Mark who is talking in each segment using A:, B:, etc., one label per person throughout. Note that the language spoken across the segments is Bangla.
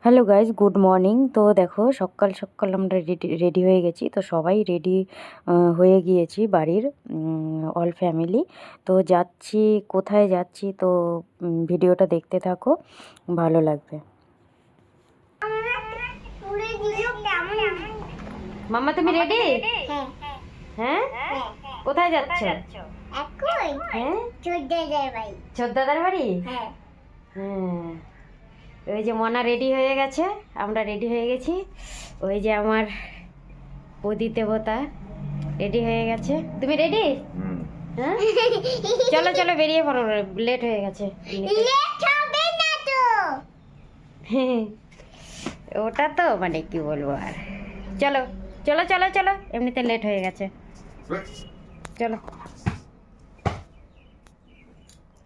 A: Hello guys, good morning. তো দেখো সকাল সকাল আমরা রেডি হয়ে গেছি। তো সবাই রেডি হয়ে গিয়েছি বাড়ির অল ফ্যামিলি। তো যাচ্ছি, কোথায় যাচ্ছি তো ভিডিওটা দেখতে থাকো, ভালো লাগবে। মাম্মা তুমি রেডি? হ্যাঁ, কোথায় যাচ্ছ? হ্যাঁ, ছোটদাদার বাড়ি। হ্যাঁ, ওই যে মনা রেডি হয়ে গেছে, আমরা রেডি হয়ে গেছি। ওই যে আমার প্রদীপ দেবতা রেডি হয়ে গেছে। তুমি রেডি? হ্যাঁ, চলো চলো বেরিয়ে পড়ো, লেট হয়ে গেছে। ওটা তো মানে কি বলবো আর, চলো চলো চলো চলো, এমনিতে লেট হয়ে গেছে, চলো।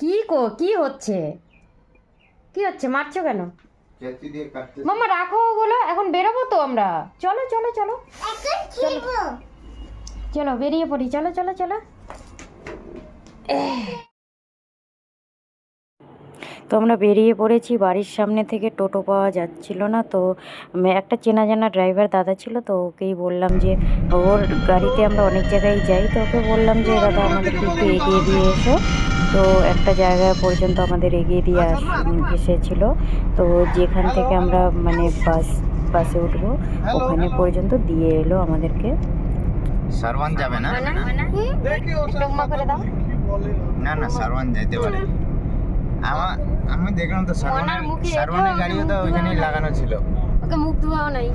A: কি হচ্ছে, কি হচ্ছে, মারছো কেন? মাম্মা রাখো ওগুলো, এখন বেরোবো তো আমরা। চলো চলো চলো চলো বেরিয়ে পড়ি, চলো চলো চলো। তো আমরা বেরিয়ে পড়েছি। বাড়ির সামনে থেকে টোটো পাওয়া যাচ্ছিল না, তো একটা চেনা জানা ড্রাইভার দাদা ছিল, তো ওকেই বললাম যে ওর গাড়িতে আমরা অনেক জায়গায় যাই, তো ওকে বললাম যে দাদা আমাদেরকে একটু এগিয়ে দিয়ে এসো। তো একটা জায়গা পর্যন্ত আমাদের এগিয়ে দিয়ে এসেছিলো। তো যেখান থেকে আমরা মানে বাসে উঠবো ওখানে পর্যন্ত দিয়ে এলো আমাদেরকে।
B: সারওয়ান যাবে না? না না, সারওয়ান যাইতে পারে। আমি দেখলাম তো সারওয়ানের গাড়িও তো ওইখানেই লাগানো ছিল।
A: ওকে মুখ ধোয়াও নাই।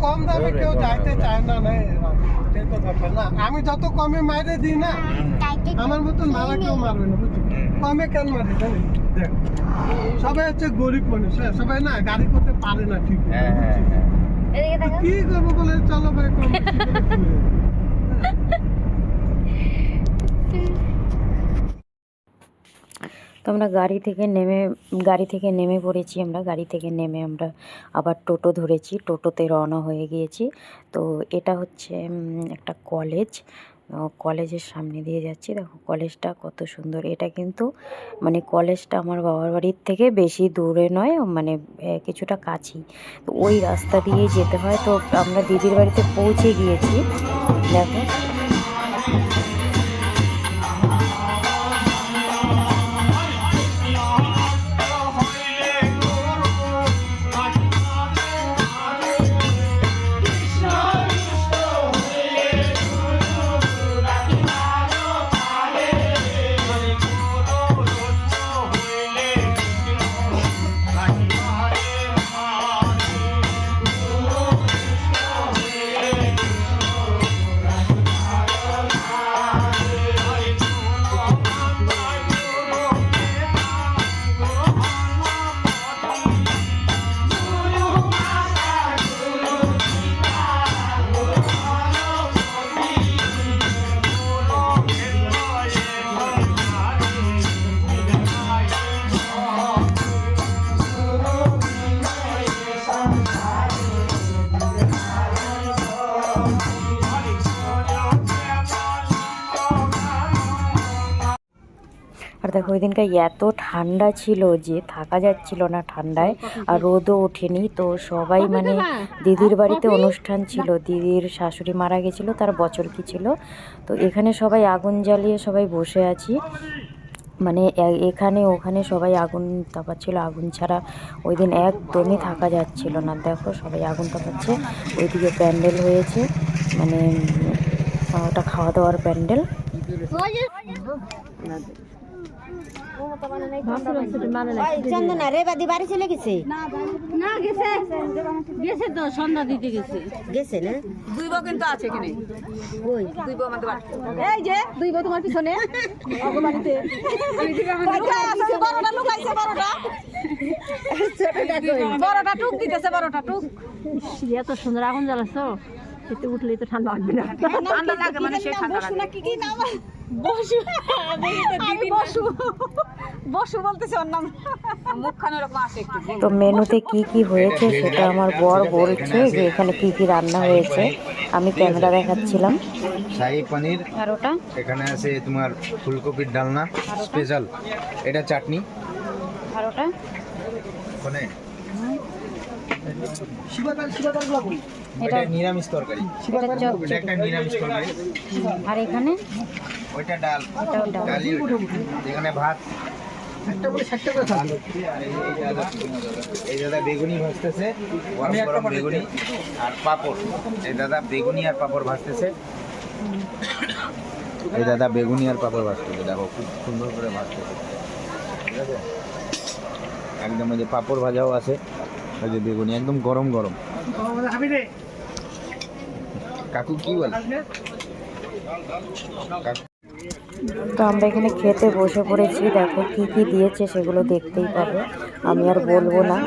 C: কম দামে কেউ যাইতে চায় না, না আমি যত কমে মাইরে দিই না, আমার মতন ভাড়া কেউ মারবে না, বুঝলি? কমে কেন মারে জানি? দেখ, সবাই হচ্ছে গরিব মানুষ, সবাই না গাড়ি করতে পারে না ঠিক। কি করবো বলে, চলো ভাই কম।
A: তো আমরা গাড়ি থেকে নেমে পড়েছি। গাড়ি থেকে নেমে আমরা আবার টোটো ধরেছি, টোটোতে রওনা হয়ে গিয়েছি। তো এটা হচ্ছে একটা কলেজ, কলেজের সামনে দিয়ে যাচ্ছি। দেখো কলেজটা কত সুন্দর। এটা কিন্তু মানে কলেজটা আমার বাবার বাড়ির থেকে বেশি দূরে নয়, মানে কিছুটা কাছেই। তো ওই রাস্তা দিয়ে যেতে হয়। তো আমরা দিদির বাড়িতে পৌঁছে গিয়েছি। দেখো আর দেখো ওই দিনকার এত ঠান্ডা ছিল যে থাকা যাচ্ছিল না ঠান্ডায়, আর রোদও ওঠেনি। তো সবাই মানে দিদির বাড়িতে অনুষ্ঠান ছিল, দিদির শাশুড়ি মারা গেছিলো, তার বছর কি ছিল। তো এখানে সবাই আগুন জ্বালিয়ে সবাই বসে আছি, মানে এখানে ওখানে সবাই আগুন তাপাচ্ছিল। আগুন ছাড়া ওই দিন একদমই থাকা যাচ্ছিল না। দেখো সবাই আগুন তাপাচ্ছে। ওইদিকে প্যান্ডেল হয়েছে, মানে ওটা খাওয়া দাওয়ার প্যান্ডেল।
D: চন্দনা রে বাদি বাড়ি চলে গেছে না? গেছে তো সন্ধ্যা দিতে গেছে না? দুই বউ কিন্তু আছে কিনে, ওই দুই বউ আমাদের বাড়ি, এই যে দুই বউ তোমার পিছনে বাড়িতে। বড়টা লুকাইছে, বড়টা টুক দিতেছে, বড়টা টুক। এত সুন্দর আগুন জ্বালাচ্ছ, এতে উঠলেই তো ঠান্ডা লাগবে না? ঠান্ডা লাগে মানে সেই ঠান্ডা লাগে না। কি নাম? বসু। বসু বলতেছে ওর নাম। মুখখানে এরকম আসে একটু।
A: তো মেনুতে কি কি হয়েছে সেটা আমার বর বলছে যে এখানে কি কি রান্না হয়েছে, আমি ক্যামেরা দেখাচ্ছিলাম।
B: শাহী পনির,
A: আর ওটা
B: এখানে আছে তোমার ফুলকপির ডালনা স্পেশাল, এটা চাটনি।
A: আর ওটা
B: কোনে এটা নিরামিষ তরকারি,
A: এটা চপ,
B: এটা একটা নিরামিষ তরকারি।
A: আর এখানে
B: ওইটা ডাল,
A: এটাও ডাল।
B: ডালি ওইটা। এখানে ভাত। এই দাদা বেগুনি ভাজতেছে, গরম গরম বেগুনি আর পাঁপড়। এই দাদা বেগুনি আর পাঁপড় ভাজতেছে। এই দাদা বেগুনি আর পাঁপড় ভাজতেছে, দেখো খুব সুন্দর করে ভাজতেছে, ঠিক আছে। একদম ওই যে পাঁপড় ভাজাও আছে, ওই যে বেগুনি একদম গরম গরম। কাকু কি বলে? কাকু
A: তো আমরা এখানে খেতে বসে পড়েছি, দেখো কি কি দিয়েছে সেগুলো দেখতেই পাবে, আমি আর বলবো না।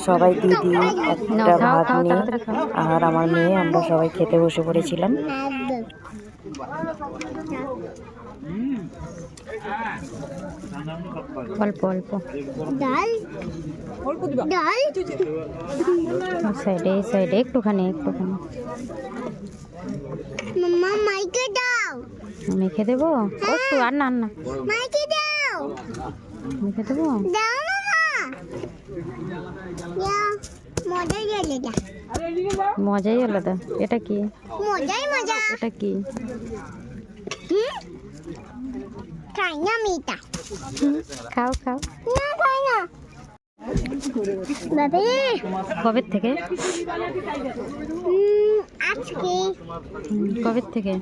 A: সবাই দিদি একটা ভাগ্নি আর আমার মেয়ে, আমরা সবাই খেতে বসে পড়েছিলাম। অল্প অল্প সাইডে এই সাইডে একটুখানি একটুখানি মেখে দেবো একটু, আর না আর না মেখে দেবো। মজাই আলাদা। এটা কি? এটা কি? খাও খাও। কবে থেকে? কবে থেকে?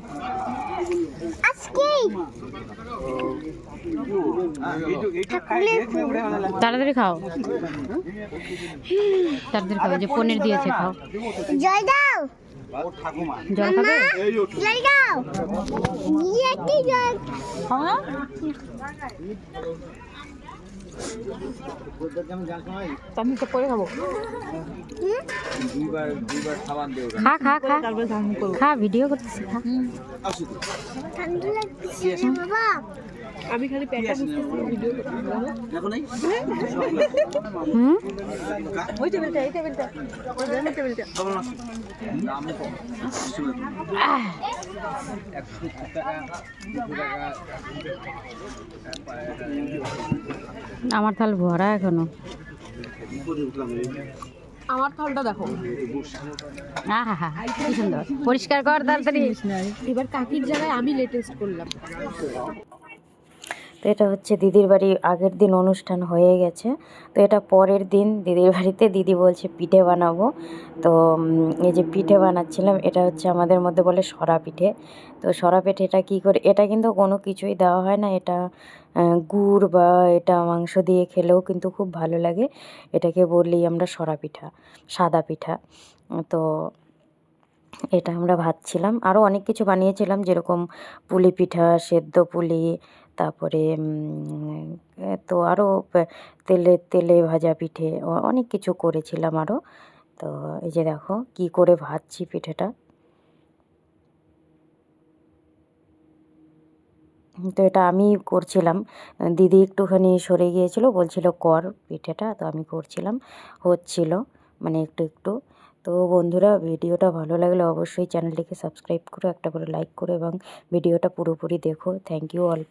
A: তাড়াতাড়ি খাও, তাড়াতাড়ি খাও, যে পনির দিয়েছে খাও। জল দাও, জল খাবে? জল দাও, আমি তো পরে খাবো। খা খা খা খা, ভিডিও করতেছি, খা। আমি খালি পেটটা বুঝতেছি ভিডিও হুম ওই টেবিলটা এই টেবিলটা ওই টেবিলটা আমার থাল ভরা এখনো। আমার থালটা দেখো, আহা কি সুন্দর, পরিষ্কার কর তাড়াতাড়ি। এবার কাকির জায়গায় আমি লেটেস্ট করলাম। তো এটা হচ্ছে দিদির বাড়ি, আগের দিন অনুষ্ঠান হয়ে গেছে, তো এটা পরের দিন দিদির বাড়িতে। দিদি বলছে পিঠে বানাবো, তো এই যে পিঠে বানাচ্ছিলাম, এটা হচ্ছে আমাদের মধ্যে বলে সরা পিঠে। তো সরা পিঠে এটা কী করে, এটা কিন্তু কোনো কিছুই দেওয়া হয় না, এটা গুড় বা এটা মাংস দিয়ে খেলেও কিন্তু খুব ভালো লাগে। এটাকে বলি আমরা সরা পিঠা, সাদা পিঠা। তো এটা আমরা ভাজছিলাম, আরও অনেক কিছু বানিয়েছিলাম, যেরকম পুলি পিঠা, সেদ্ধ পুলি, তারপরে তো আরও তেলে ভাজা পিঠে, অনেক কিছু করেছিলাম আরও। তো এই যে দেখো কি করে ভাজছি পিঠেটা। তো এটা আমি করছিলাম, দিদি একটুখানি সরে গিয়েছিল, বলছিল কর পিঠেটা, তো আমি করছিলাম, হচ্ছিল মানে একটু একটু। তো বন্ধুরা, ভিডিওটা ভালো লাগলে অবশ্যই চ্যানেলটিকে সাবস্ক্রাইব করো, একটা করে লাইক করো এবং ভিডিওটা পুরোপুরি দেখো। Thank you all.